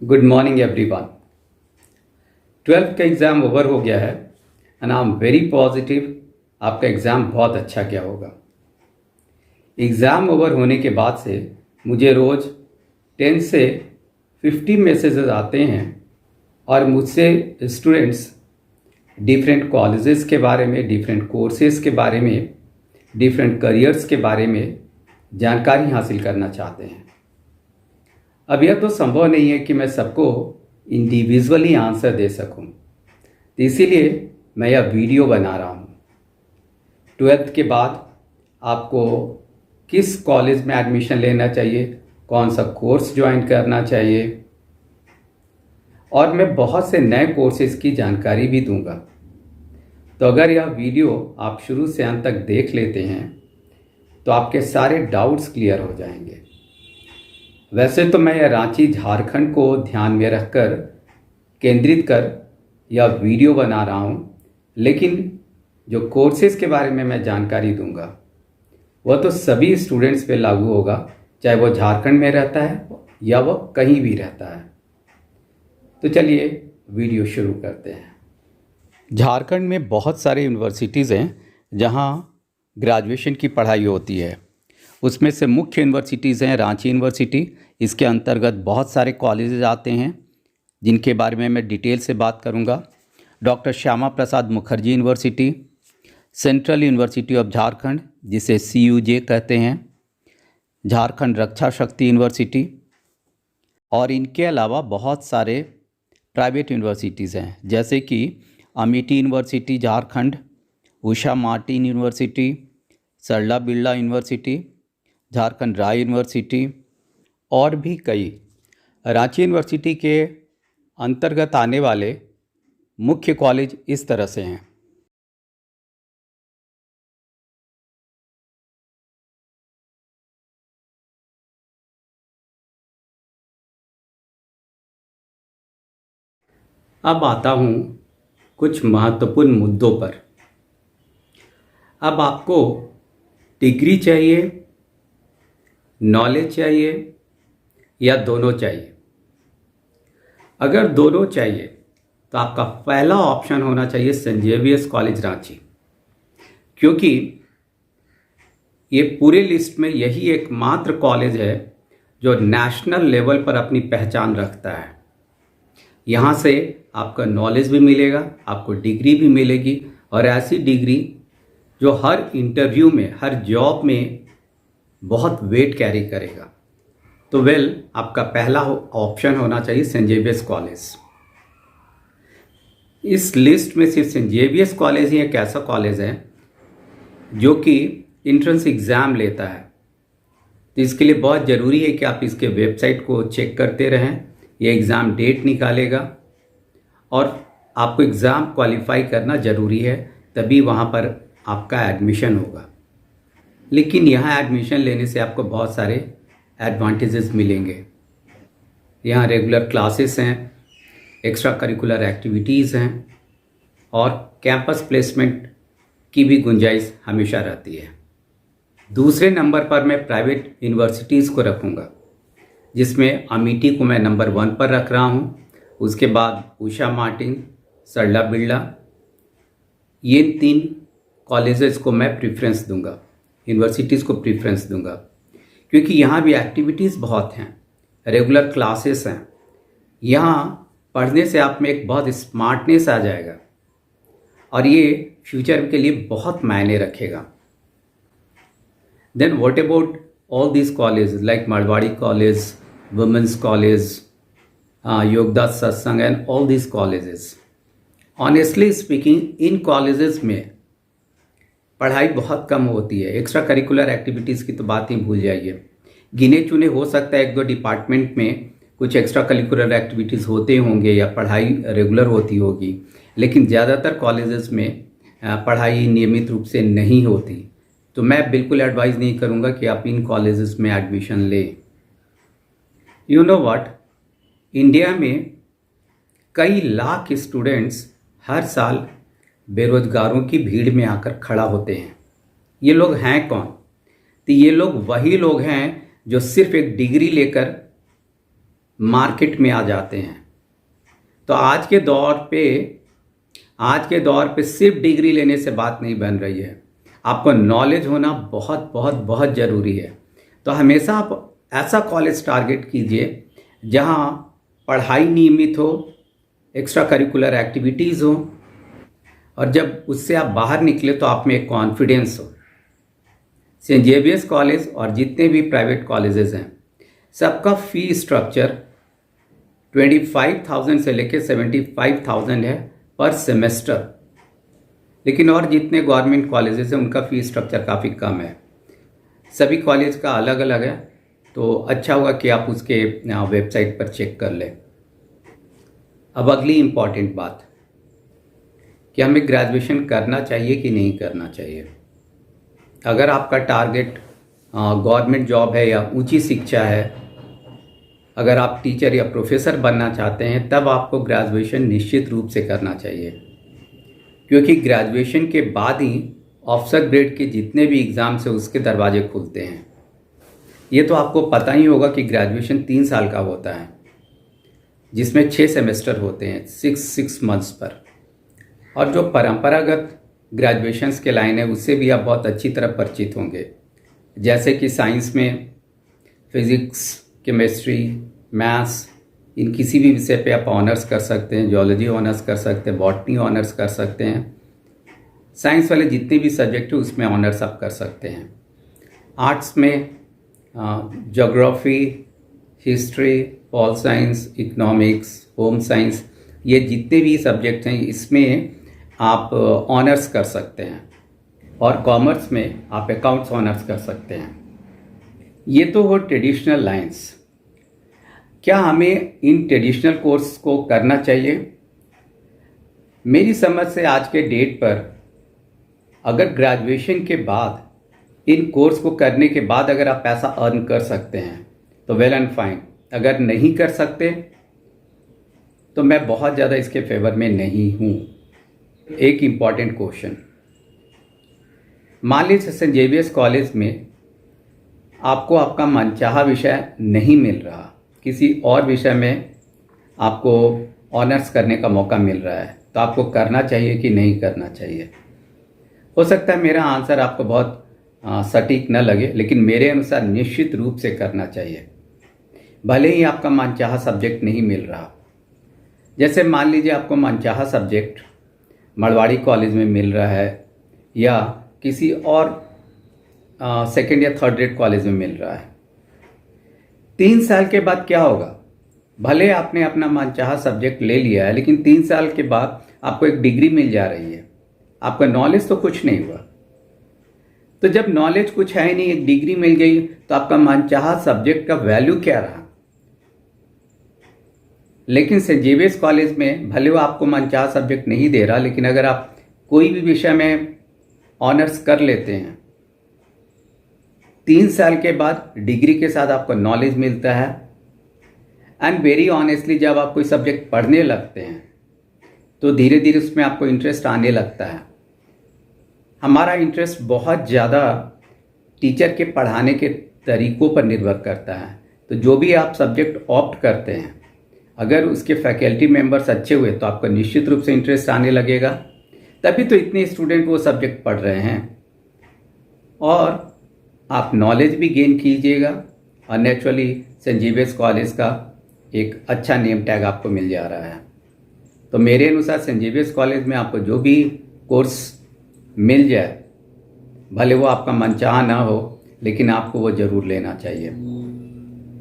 Good morning everyone. 12th का exam over हो गया है and I am very positive आपका एग्ज़ाम बहुत अच्छा गया होगा। एग्ज़ाम ओवर होने के बाद से मुझे रोज़ 10 से 50 मैसेजेस आते हैं और मुझसे स्टूडेंट्स डिफरेंट कॉलेजेस के बारे में, डिफरेंट कोर्सेज़ के बारे में, डिफरेंट करियर्स के बारे में जानकारी हासिल करना चाहते हैं। अब यह तो संभव नहीं है कि मैं सबको इंडिविजुअली आंसर दे सकूं, तो इसीलिए मैं यह वीडियो बना रहा हूं। 12th के बाद आपको किस कॉलेज में एडमिशन लेना चाहिए, कौन सा कोर्स ज्वाइन करना चाहिए, और मैं बहुत से नए कोर्सेज की जानकारी भी दूंगा। तो अगर यह वीडियो आप शुरू से अंत तक देख लेते हैं तो आपके सारे डाउट्स क्लियर हो जाएंगे। वैसे तो मैं यह रांची झारखंड को ध्यान में रखकर केंद्रित कर यह वीडियो बना रहा हूँ, लेकिन जो कोर्सेज़ के बारे में मैं जानकारी दूंगा वह तो सभी स्टूडेंट्स पे लागू होगा, चाहे वो झारखंड में रहता है या वो कहीं भी रहता है। तो चलिए वीडियो शुरू करते हैं। झारखंड में बहुत सारे यूनिवर्सिटीज़ हैं जहाँ ग्रेजुएशन की पढ़ाई होती है। उसमें से मुख्य यूनिवर्सिटीज़ हैं रांची यूनिवर्सिटी। इसके अंतर्गत बहुत सारे कॉलेजेस आते हैं जिनके बारे में मैं डिटेल से बात करूंगा। Doctor Shyama Prasad Mukherjee university, central university of Jharkhand जिसे CUJ कहते हैं, झारखंड रक्षा शक्ति यूनिवर्सिटी, और इनके अलावा बहुत सारे प्राइवेट यूनिवर्सिटीज़ हैं जैसे कि Amethi university Jharkhand, Usha Martin university, सरला बिरला यूनिवर्सिटी, झारखंड राय यूनिवर्सिटी और भी कई। रांची यूनिवर्सिटी के अंतर्गत आने वाले मुख्य कॉलेज इस तरह से हैं। अब आता हूँ कुछ महत्वपूर्ण मुद्दों पर। अब आपको डिग्री चाहिए, नॉलेज चाहिए या दोनों चाहिए? अगर दोनों चाहिए तो आपका पहला ऑप्शन होना चाहिए सेंट जेवियर्स कॉलेज रांची, क्योंकि ये पूरे लिस्ट में यही एकमात्र कॉलेज है जो नेशनल लेवल पर अपनी पहचान रखता है। यहाँ से आपका नॉलेज भी मिलेगा, आपको डिग्री भी मिलेगी, और ऐसी डिग्री जो हर इंटरव्यू में, हर जॉब में बहुत वेट कैरी करेगा। तो आपका पहला ऑप्शन होना चाहिए सेंट जेवियर्स कॉलेज। इस लिस्ट में सिर्फ सेंट जेवियर्स कॉलेज ही एक ऐसा कॉलेज है जो कि इंट्रेंस एग्ज़ाम लेता है। तो इसके लिए बहुत ज़रूरी है कि आप इसके वेबसाइट को चेक करते रहें। ये एग्ज़ाम डेट निकालेगा और आपको एग्ज़ाम क्वालिफाई करना ज़रूरी है, तभी वहाँ पर आपका एडमिशन होगा। लेकिन यहाँ एडमिशन लेने से आपको बहुत सारे एडवांटेजेस मिलेंगे। यहाँ रेगुलर क्लासेस हैं, एक्स्ट्रा करिकुलर एक्टिविटीज़ हैं और कैंपस प्लेसमेंट की भी गुंजाइश हमेशा रहती है। दूसरे नंबर पर मैं प्राइवेट यूनिवर्सिटीज़ को रखूँगा, जिसमें अमेठी को मैं नंबर 1 पर रख रहा हूँ। उसके बाद उषा मार्टिन, सरला बिरला, ये 3 कॉलेजेस को मैं प्रेफरेंस दूंगा, यूनिवर्सिटीज़ को प्रेफरेंस दूंगा, क्योंकि यहाँ भी एक्टिविटीज़ बहुत हैं, रेगुलर क्लासेस हैं। यहाँ पढ़ने से आप में एक बहुत स्मार्टनेस आ जाएगा और ये फ्यूचर के लिए बहुत मायने रखेगा। Then what about all these college like Marwari college, womens college, Yogdas Satsang and all these colleges. Honestly speaking, इन कॉलेजेस में पढ़ाई बहुत कम होती है। एक्स्ट्रा करिकुलर एक्टिविटीज़ की तो बात ही भूल जाइए। गिने चुने हो सकता है 1-2 डिपार्टमेंट में कुछ एक्स्ट्रा करिकुलर एक्टिविटीज़ होते होंगे या पढ़ाई रेगुलर होती होगी, लेकिन ज़्यादातर कॉलेजेस में पढ़ाई नियमित रूप से नहीं होती। तो मैं बिल्कुल एडवाइज़ नहीं करूँगा कि आप इन कॉलेजेस में एडमिशन लें। यू नो व्हाट, इंडिया में कई लाख स्टूडेंट्स हर साल बेरोजगारों की भीड़ में आकर खड़ा होते हैं। ये लोग हैं कौन? तो ये लोग वही लोग हैं जो सिर्फ एक डिग्री लेकर मार्केट में आ जाते हैं। तो आज के दौर पे सिर्फ डिग्री लेने से बात नहीं बन रही है, आपको नॉलेज होना बहुत बहुत बहुत ज़रूरी है। तो हमेशा आप ऐसा कॉलेज टारगेट कीजिए जहां पढ़ाई नियमित हो, एक्स्ट्रा करिकुलर एक्टिविटीज़ हो, और जब उससे आप बाहर निकले तो आप में एक कॉन्फिडेंस हो। सेंट जेवियर्स कॉलेज और जितने भी प्राइवेट कॉलेजेस हैं, सबका फ़ी स्ट्रक्चर 25,000 से लेकर 75,000 है पर सेमेस्टर। लेकिन और जितने गवर्नमेंट कॉलेजेस हैं उनका फ़ी स्ट्रक्चर काफ़ी कम है। सभी कॉलेज का अलग अलग है, तो अच्छा होगा कि आप उसके वेबसाइट पर चेक कर लें। अब अगली इम्पॉर्टेंट बात कि हमें ग्रेजुएशन करना चाहिए कि नहीं करना चाहिए। अगर आपका टारगेट गवर्नमेंट जॉब है या ऊंची शिक्षा है, अगर आप टीचर या प्रोफेसर बनना चाहते हैं, तब आपको ग्रेजुएशन निश्चित रूप से करना चाहिए, क्योंकि ग्रेजुएशन के बाद ही ऑफिसर ग्रेड के जितने भी एग्ज़ाम्स हैं उसके दरवाजे खुलते हैं। ये तो आपको पता ही होगा कि ग्रेजुएशन 3 साल का होता है, जिसमें 6 सेमेस्टर होते हैं 6 मंथ्स पर। और जो परंपरागत ग्रेजुएशंस के लाइन है उससे भी आप बहुत अच्छी तरह परिचित होंगे, जैसे कि साइंस में फिज़िक्स, केमिस्ट्री, मैथ्स, इन किसी भी विषय पे आप ऑनर्स कर सकते हैं। जियोलॉजी ऑनर्स कर सकते हैं, बॉटनी ऑनर्स कर सकते हैं। साइंस वाले जितने भी सब्जेक्ट हैं उसमें ऑनर्स आप कर सकते हैं। आर्ट्स में geography, history, pol science, economics, home science, ये जितने भी सब्जेक्ट हैं इसमें आप ऑनर्स कर सकते हैं। और कॉमर्स में आप अकाउंट्स ऑनर्स कर सकते हैं। ये तो हो ट्रेडिशनल लाइंस। क्या हमें इन ट्रेडिशनल कोर्स को करना चाहिए? मेरी समझ से आज के डेट पर अगर ग्रेजुएशन के बाद इन कोर्स को करने के बाद अगर आप पैसा अर्न कर सकते हैं तो वेल एंड फाइन। अगर नहीं कर सकते तो मैं बहुत ज़्यादा इसके फेवर में नहीं हूँ। एक इम्पॉर्टेंट क्वेश्चन, मान लीजिए सेंट जेवियर्स कॉलेज में आपको आपका मनचाहा विषय नहीं मिल रहा, किसी और विषय में आपको ऑनर्स करने का मौका मिल रहा है, तो आपको करना चाहिए कि नहीं करना चाहिए? हो सकता है मेरा आंसर आपको बहुत सटीक न लगे, लेकिन मेरे अनुसार निश्चित रूप से करना चाहिए, भले ही आपका मनचाहा सब्जेक्ट नहीं मिल रहा। जैसे मान लीजिए आपको मनचाहा सब्जेक्ट मरवाड़ी कॉलेज में मिल रहा है या किसी और सेकेंड या थर्ड रेट कॉलेज में मिल रहा है। 3 साल के बाद क्या होगा? भले आपने अपना मनचाहा सब्जेक्ट ले लिया है, लेकिन 3 साल के बाद आपको एक डिग्री मिल जा रही है, आपका नॉलेज तो कुछ नहीं हुआ। तो जब नॉलेज कुछ है नहीं, एक डिग्री मिल गई, तो आपका मनचाहा सब्जेक्ट का वैल्यू क्या रहा? लेकिन सेंट जेवियर्स कॉलेज में भले वो आपको मनचाहा सब्जेक्ट नहीं दे रहा, लेकिन अगर आप कोई भी विषय में ऑनर्स कर लेते हैं, 3 साल के बाद डिग्री के साथ आपको नॉलेज मिलता है। एंड वेरी ऑनेस्टली, जब आप कोई सब्जेक्ट पढ़ने लगते हैं तो धीरे धीरे उसमें आपको इंटरेस्ट आने लगता है। हमारा इंटरेस्ट बहुत ज़्यादा टीचर के पढ़ाने के तरीक़ों पर निर्भर करता है। तो जो भी आप सब्जेक्ट ऑप्ट करते हैं, अगर उसके फैकल्टी मेंबर्स अच्छे हुए तो आपका निश्चित रूप से इंटरेस्ट आने लगेगा। तभी तो इतने स्टूडेंट वो सब्जेक्ट पढ़ रहे हैं और आप नॉलेज भी गेन कीजिएगा। और नेचुरली सेंट जेवियर्स कॉलेज का एक अच्छा नेम टैग आपको मिल जा रहा है। तो मेरे अनुसार सेंट जेवियर्स कॉलेज में आपको जो भी कोर्स मिल जाए, भले वो आपका मनचाहा ना हो, लेकिन आपको वो ज़रूर लेना चाहिए।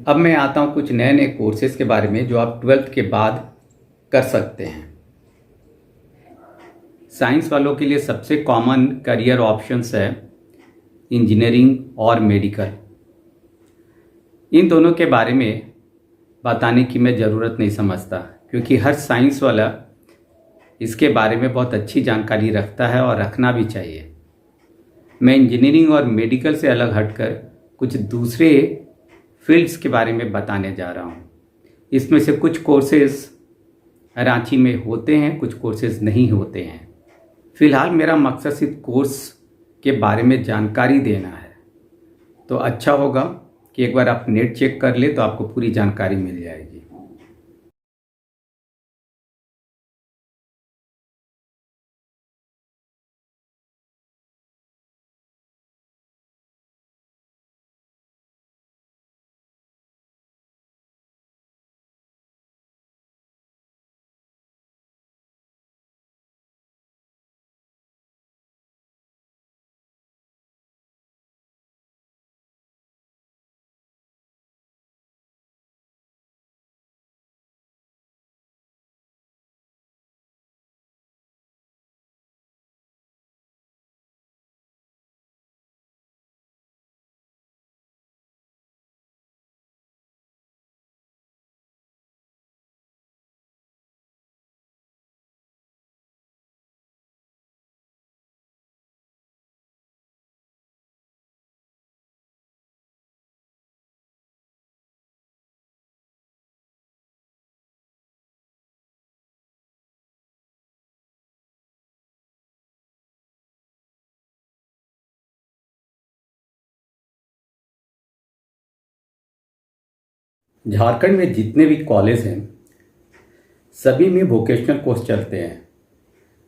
अब मैं आता हूँ कुछ नए नए कोर्सेज़ के बारे में जो आप 12th के बाद कर सकते हैं। साइंस वालों के लिए सबसे कॉमन करियर ऑप्शंस है इंजीनियरिंग और मेडिकल। इन दोनों के बारे में बताने की मैं ज़रूरत नहीं समझता, क्योंकि हर साइंस वाला इसके बारे में बहुत अच्छी जानकारी रखता है और रखना भी चाहिए। मैं इंजीनियरिंग और मेडिकल से अलग हटकर कुछ दूसरे फील्ड्स के बारे में बताने जा रहा हूँ। इसमें से कुछ कोर्सेज रांची में होते हैं, कुछ कोर्सेज नहीं होते हैं। फ़िलहाल मेरा मकसद सिर्फ कोर्स के बारे में जानकारी देना है, तो अच्छा होगा कि एक बार आप नेट चेक कर ले तो आपको पूरी जानकारी मिल जाएगी। झारखंड में जितने भी कॉलेज हैं सभी में वोकेशनल कोर्स चलते हैं।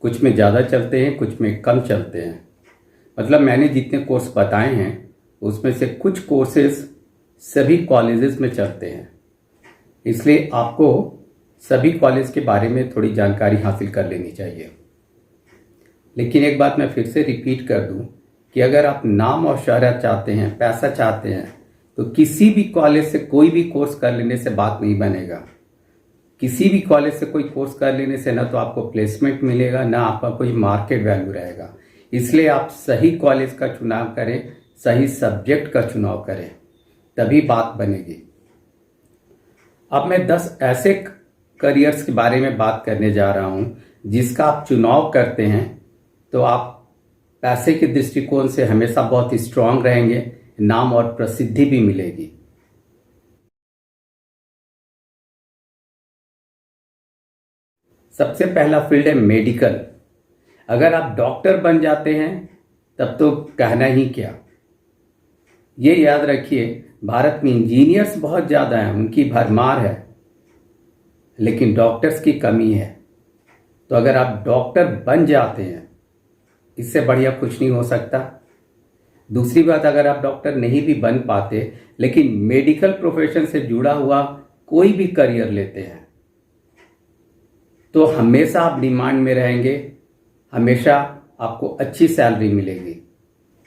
कुछ में ज़्यादा चलते हैं, कुछ में कम चलते हैं। मतलब मैंने जितने कोर्स बताए हैं उसमें से कुछ कोर्सेज सभी कॉलेजेस में चलते हैं, इसलिए आपको सभी कॉलेज के बारे में थोड़ी जानकारी हासिल कर लेनी चाहिए। लेकिन एक बात मैं फिर से रिपीट कर दूं कि अगर आप नाम और शोहरत चाहते हैं, पैसा चाहते हैं, तो किसी भी कॉलेज से कोई भी कोर्स कर लेने से बात नहीं बनेगा। किसी भी कॉलेज से कोई कोर्स कर लेने से ना तो आपको प्लेसमेंट मिलेगा, ना आपका कोई मार्केट वैल्यू रहेगा। इसलिए आप सही कॉलेज का चुनाव करें, सही सब्जेक्ट का चुनाव करें, तभी बात बनेगी। अब मैं 10 ऐसे करियर्स के बारे में बात करने जा रहा हूं जिसका आप चुनाव करते हैं तो आप पैसे के दृष्टिकोण से हमेशा बहुत ही स्ट्रांग रहेंगे, नाम और प्रसिद्धि भी मिलेगी। सबसे पहला फील्ड है मेडिकल। अगर आप डॉक्टर बन जाते हैं तब तो कहना ही क्या। ये याद रखिए, भारत में इंजीनियर्स बहुत ज़्यादा हैं, उनकी भरमार है, लेकिन डॉक्टर्स की कमी है। तो अगर आप डॉक्टर बन जाते हैं, इससे बढ़िया कुछ नहीं हो सकता। दूसरी बात, अगर आप डॉक्टर नहीं भी बन पाते लेकिन मेडिकल प्रोफेशन से जुड़ा हुआ कोई भी करियर लेते हैं तो हमेशा आप डिमांड में रहेंगे, हमेशा आपको अच्छी सैलरी मिलेगी।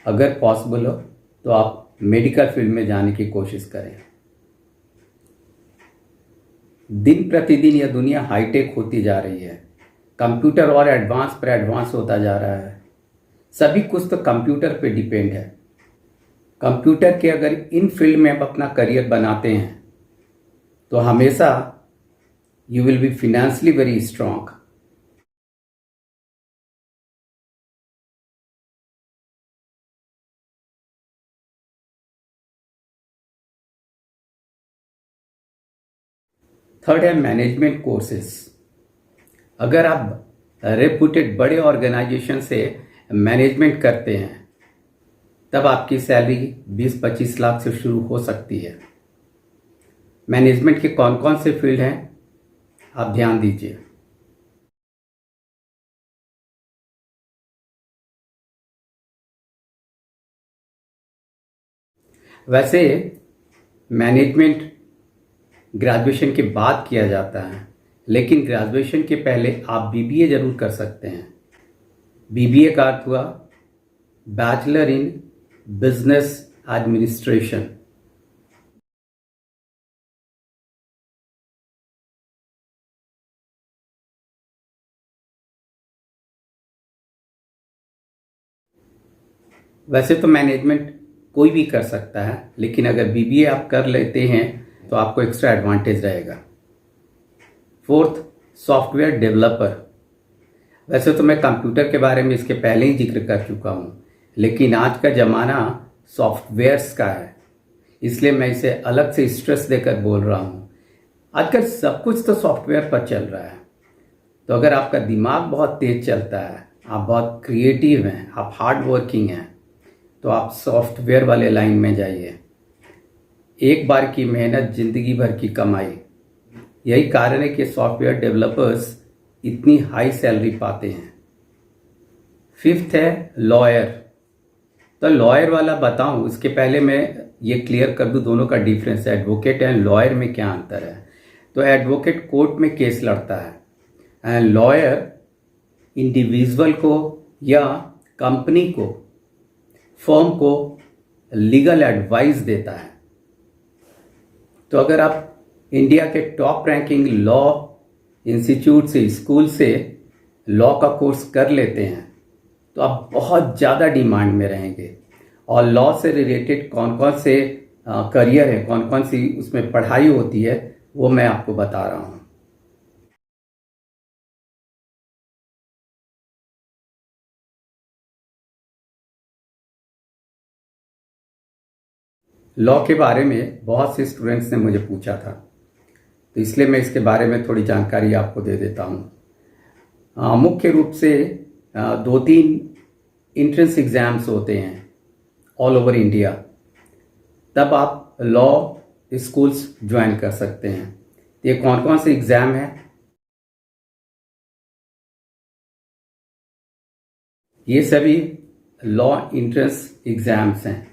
अगर पॉसिबल हो तो आप मेडिकल फील्ड में जाने की कोशिश करें। दिन प्रतिदिन यह दुनिया हाईटेक होती जा रही है, कंप्यूटर और एडवांस पर एडवांस होता जा रहा है। सभी कुछ तो कंप्यूटर पे डिपेंड है। कंप्यूटर के अगर इन फील्ड में आप अपना करियर बनाते हैं तो हमेशा you will be financially very strong. Third है मैनेजमेंट कोर्सेस। अगर आप रेपुटेड बड़े ऑर्गेनाइजेशन से मैनेजमेंट करते हैं तब आपकी सैलरी 20-25 लाख से शुरू हो सकती है। मैनेजमेंट के कौन कौन से फील्ड हैं आप ध्यान दीजिए। वैसे मैनेजमेंट ग्रेजुएशन के बाद किया जाता है, लेकिन ग्रेजुएशन के पहले आप बीबीए जरूर कर सकते हैं। बीबीए का अर्थ हुआ बैचलर इन बिजनेस एडमिनिस्ट्रेशन। वैसे तो मैनेजमेंट कोई भी कर सकता है, लेकिन अगर बीबीए आप कर लेते हैं तो आपको एक्स्ट्रा एडवांटेज रहेगा। Fourth, software developer. वैसे तो मैं कंप्यूटर के बारे में इसके पहले ही जिक्र कर चुका हूँ, लेकिन आज का ज़माना सॉफ्टवेयर्स का है, इसलिए मैं इसे अलग से स्ट्रेस देकर बोल रहा हूँ। आजकल सब कुछ तो सॉफ्टवेयर पर चल रहा है, तो अगर आपका दिमाग बहुत तेज चलता है, आप बहुत क्रिएटिव हैं, आप हार्ड वर्किंग हैं, तो आप सॉफ्टवेयर वाले लाइन में जाइए। एक बार की मेहनत जिंदगी भर की कमाई। यही कारण है कि सॉफ्टवेयर डेवलपर्स इतनी हाई सैलरी पाते हैं। फिफ्थ है लॉयर। तो लॉयर वाला बताऊं उसके पहले मैं ये क्लियर कर दूं दोनों का डिफरेंस है, एडवोकेट एंड लॉयर में क्या अंतर है। तो एडवोकेट कोर्ट में केस लड़ता है एंड लॉयर इंडिविजुअल को या कंपनी को, फर्म को लीगल एडवाइस देता है। तो अगर आप इंडिया के टॉप रैंकिंग लॉ इंस्टीट्यूट से, स्कूल से लॉ का कोर्स कर लेते हैं तो आप बहुत ज़्यादा डिमांड में रहेंगे। और लॉ से रिलेटेड कौन कौन से करियर है, कौन कौन सी उसमें पढ़ाई होती है, वो मैं आपको बता रहा हूँ। लॉ के बारे में बहुत से स्टूडेंट्स ने मुझे पूछा था, तो इसलिए मैं इसके बारे में थोड़ी जानकारी आपको दे देता हूँ। मुख्य रूप से 2-3 इंट्रेंस एग्ज़ाम्स होते हैं ऑल ओवर इंडिया। तब आप लॉ स्कूल्स ज्वाइन कर सकते हैं। ये कौन कौन से एग्ज़ाम हैं? ये सभी लॉ एंट्रेंस एग्ज़ाम्स हैं।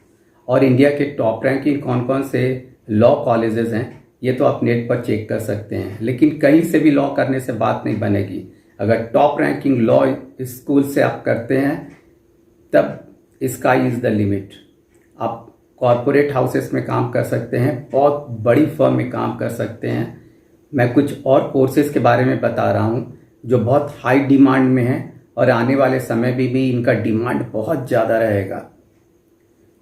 और इंडिया के टॉप रैंकिंग कौन कौन से लॉ कॉलेजेस हैं ये तो आप नेट पर चेक कर सकते हैं। लेकिन कहीं से भी लॉ करने से बात नहीं बनेगी। अगर टॉप रैंकिंग लॉ स्कूल से आप करते हैं तब स्काई इज़ द लिमिट। आप कॉरपोरेट हाउसेस में काम कर सकते हैं, बहुत बड़ी फर्म में काम कर सकते हैं। मैं कुछ और कोर्सेज़ के बारे में बता रहा हूँ जो बहुत हाई डिमांड में हैं और आने वाले समय में भी इनका डिमांड बहुत ज़्यादा रहेगा।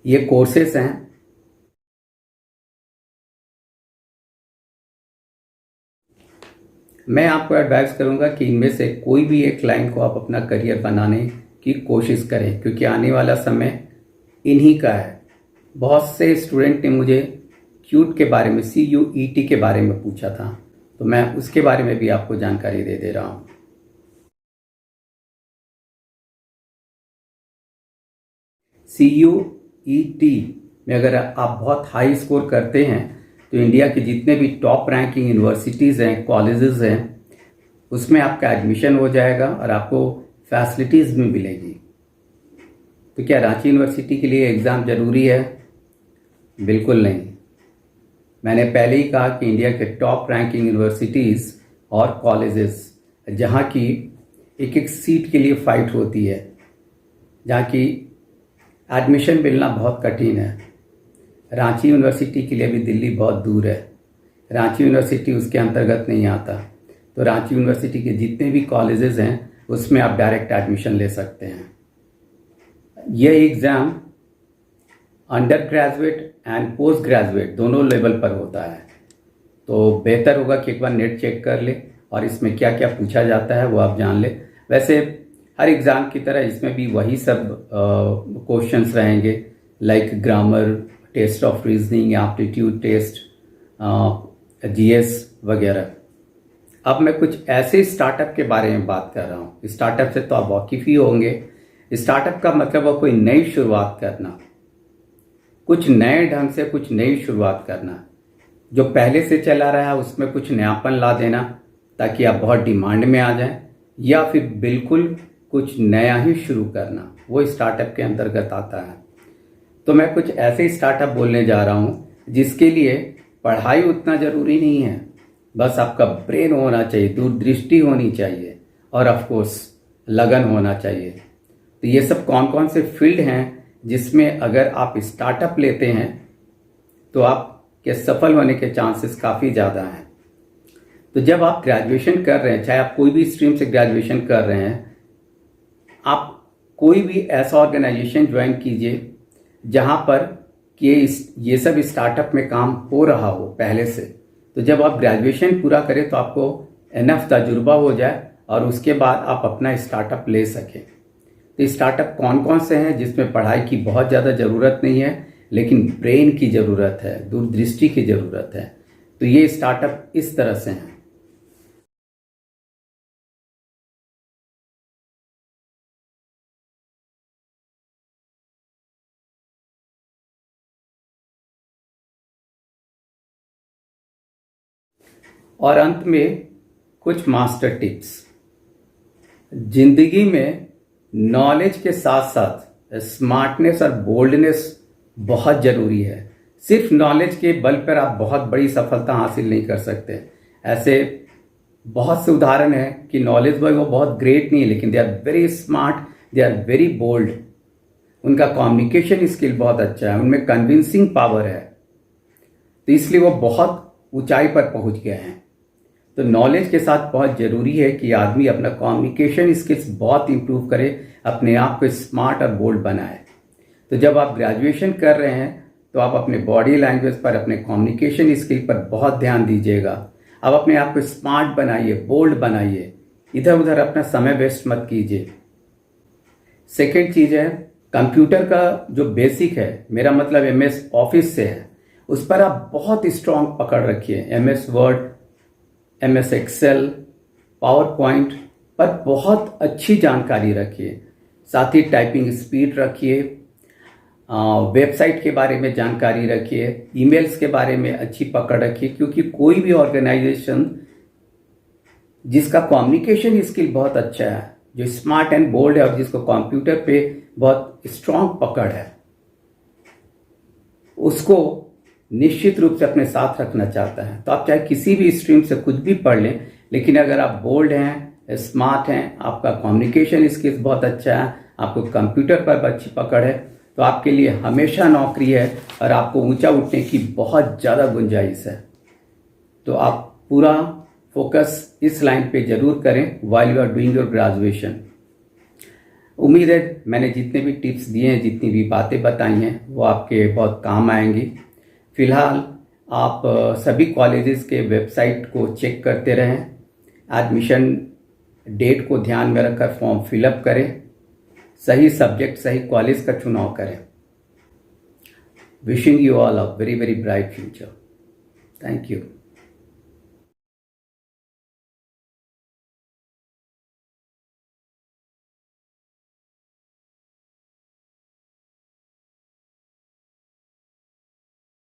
ये कोर्सेस हैं। मैं आपको एडवाइस करूंगा कि इनमें से कोई भी एक लाइन को आप अपना करियर बनाने की कोशिश करें, क्योंकि आने वाला समय इन्हीं का है। बहुत से स्टूडेंट ने मुझे क्यूट के बारे में, CUET के बारे में पूछा था, तो मैं उसके बारे में भी आपको जानकारी दे रहा हूँ। CUET में अगर आप बहुत हाई स्कोर करते हैं तो इंडिया के जितने भी टॉप रैंकिंग यूनिवर्सिटीज़ हैं, कॉलेजेस हैं, उसमें आपका एडमिशन हो जाएगा और आपको फैसिलिटीज़ भी मिलेगी। तो क्या रांची यूनिवर्सिटी के लिए एग्ज़ाम ज़रूरी है? बिल्कुल नहीं। मैंने पहले ही कहा कि इंडिया के टॉप रैंकिंग यूनिवर्सिटीज़ और कॉलेजेस जहाँ की एक एक सीट के लिए फ़ाइट होती है, जहाँ की एडमिशन मिलना बहुत कठिन है। रांची यूनिवर्सिटी के लिए भी दिल्ली बहुत दूर है। रांची यूनिवर्सिटी उसके अंतर्गत नहीं आता। तो रांची यूनिवर्सिटी के जितने भी कॉलेजेस हैं उसमें आप डायरेक्ट एडमिशन ले सकते हैं। यह exam under graduate and post graduate दोनों लेवल पर होता है। तो बेहतर होगा कि एक बार नेट चेक कर ले और इसमें क्या क्या पूछा जाता है वो आप जान ले। वैसे हर एग्ज़ाम की तरह इसमें भी वही सब क्वेश्चंस रहेंगे, like grammar, test of reasoning, aptitude test, GS वगैरह। अब मैं कुछ ऐसे स्टार्टअप के बारे में बात कर रहा हूँ। स्टार्टअप से तो आप वाकिफ़ ही होंगे। स्टार्टअप का मतलब है कोई नई शुरुआत करना, कुछ नए ढंग से कुछ नई शुरुआत करना। जो पहले से चला रहा है उसमें कुछ नयापन ला देना ताकि आप बहुत डिमांड में आ जाएं, या फिर बिल्कुल कुछ नया ही शुरू करना, वो स्टार्टअप के अंतर्गत आता है। तो मैं कुछ ऐसे स्टार्टअप बोलने जा रहा हूँ जिसके लिए पढ़ाई उतना ज़रूरी नहीं है, बस आपका ब्रेन होना चाहिए, दूरदृष्टि होनी चाहिए और ऑफ कोर्स लगन होना चाहिए। तो ये सब कौन कौन से फील्ड हैं जिसमें अगर आप स्टार्टअप लेते हैं तो आपके सफल होने के चांसेस काफ़ी ज़्यादा हैं। तो जब आप ग्रेजुएशन कर रहे हैं, चाहे आप कोई भी स्ट्रीम से ग्रेजुएशन कर रहे हैं, आप कोई भी ऐसा ऑर्गेनाइजेशन ज्वाइन कीजिए जहाँ पर कि ये सब स्टार्टअप में काम हो रहा हो पहले से। तो जब आप ग्रेजुएशन पूरा करें तो आपको इनफ तजुर्बा हो जाए और उसके बाद आप अपना स्टार्टअप ले सकें। तो स्टार्टअप कौन कौन से हैं जिसमें पढ़ाई की बहुत ज़्यादा ज़रूरत नहीं है लेकिन ब्रेन की ज़रूरत है, दूरदृष्टि की ज़रूरत है। तो ये स्टार्टअप इस तरह से हैं। और अंत में कुछ मास्टर टिप्स। जिंदगी में नॉलेज के साथ साथ स्मार्टनेस और बोल्डनेस बहुत ज़रूरी है। सिर्फ नॉलेज के बल पर आप बहुत बड़ी सफलता हासिल नहीं कर सकते। ऐसे बहुत से उदाहरण हैं कि नॉलेज वो बहुत ग्रेट नहीं है लेकिन they are very smart, they are very bold. उनका कम्युनिकेशन स्किल बहुत अच्छा है, उनमें कन्विंसिंग पावर है, तो इसलिए वो बहुत ऊंचाई पर पहुंच गए हैं। तो नॉलेज के साथ बहुत ज़रूरी है कि आदमी अपना कम्युनिकेशन स्किल्स बहुत इंप्रूव करे, अपने आप को स्मार्ट और बोल्ड बनाए। तो जब आप ग्रेजुएशन कर रहे हैं तो आप अपने बॉडी लैंग्वेज पर, अपने कम्युनिकेशन स्किल पर बहुत ध्यान दीजिएगा। आप अपने आप को स्मार्ट बनाइए, बोल्ड बनाइए, इधर उधर अपना समय वेस्ट मत कीजिए। सेकेंड चीज़ है, कंप्यूटर का जो बेसिक है, मेरा मतलब MS ऑफिस से है, उस पर आप बहुत स्ट्रांग पकड़ रखिए। MS Word, MS Excel, PowerPoint पर बहुत अच्छी जानकारी रखिए। साथ ही टाइपिंग स्पीड रखिए। वेबसाइट के बारे में जानकारी रखिए, ईमेल्स के बारे में अच्छी पकड़ रखिए, क्योंकि कोई भी ऑर्गेनाइजेशन जिसका कम्युनिकेशन स्किल बहुत अच्छा है, जो स्मार्ट एंड बोल्ड है और जिसको कंप्यूटर पे बहुत स्ट्रांग पकड़ है, उसको निश्चित रूप से अपने साथ रखना चाहता है। तो आप चाहे किसी भी स्ट्रीम से कुछ भी पढ़ लें, लेकिन अगर आप बोल्ड हैं, स्मार्ट हैं, आपका कम्युनिकेशन स्किल्स बहुत अच्छा है, आपको कंप्यूटर पर अच्छी पकड़ है, तो आपके लिए हमेशा नौकरी है और आपको ऊंचा उठने की बहुत ज़्यादा गुंजाइश है। तो आप पूरा फोकस इस लाइन पे जरूर करें while you are doing your graduation. उम्मीद है मैंने जितने भी टिप्स दिए हैं, जितनी भी बातें बताई हैं, वो आपके बहुत काम आएंगी। फिलहाल आप सभी कॉलेजेस के वेबसाइट को चेक करते रहें, एडमिशन डेट को ध्यान में रखकर फॉर्म फिलअप करें, सही सब्जेक्ट सही कॉलेज का चुनाव करें। Wishing you all a very very bright future. Thank you.